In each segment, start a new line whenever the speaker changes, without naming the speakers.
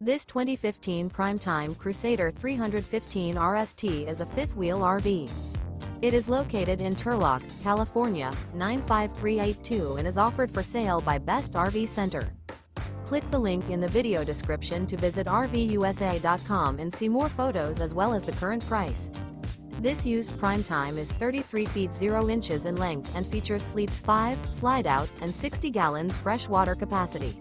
This 2015 Prime Time Crusader 315 RST is a fifth-wheel RV. It is located in Turlock, California, 95382 and is offered for sale by Best RV Center. Click the link in the video description to visit RVUSA.com and see more photos as well as the current price. This used Prime Time is 33 feet 0 inches in length and features sleeps 5, slide-out, and 60 gallons fresh water capacity.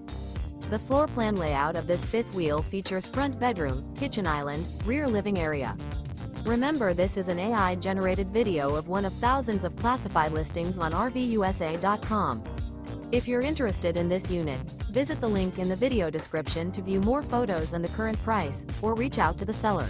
The floor plan layout of this fifth wheel features front bedroom, kitchen island, rear living area. Remember, this is an AI-generated video of one of thousands of classified listings on RVUSA.com. If you're interested in this unit, visit the link in the video description to view more photos and the current price, or reach out to the seller.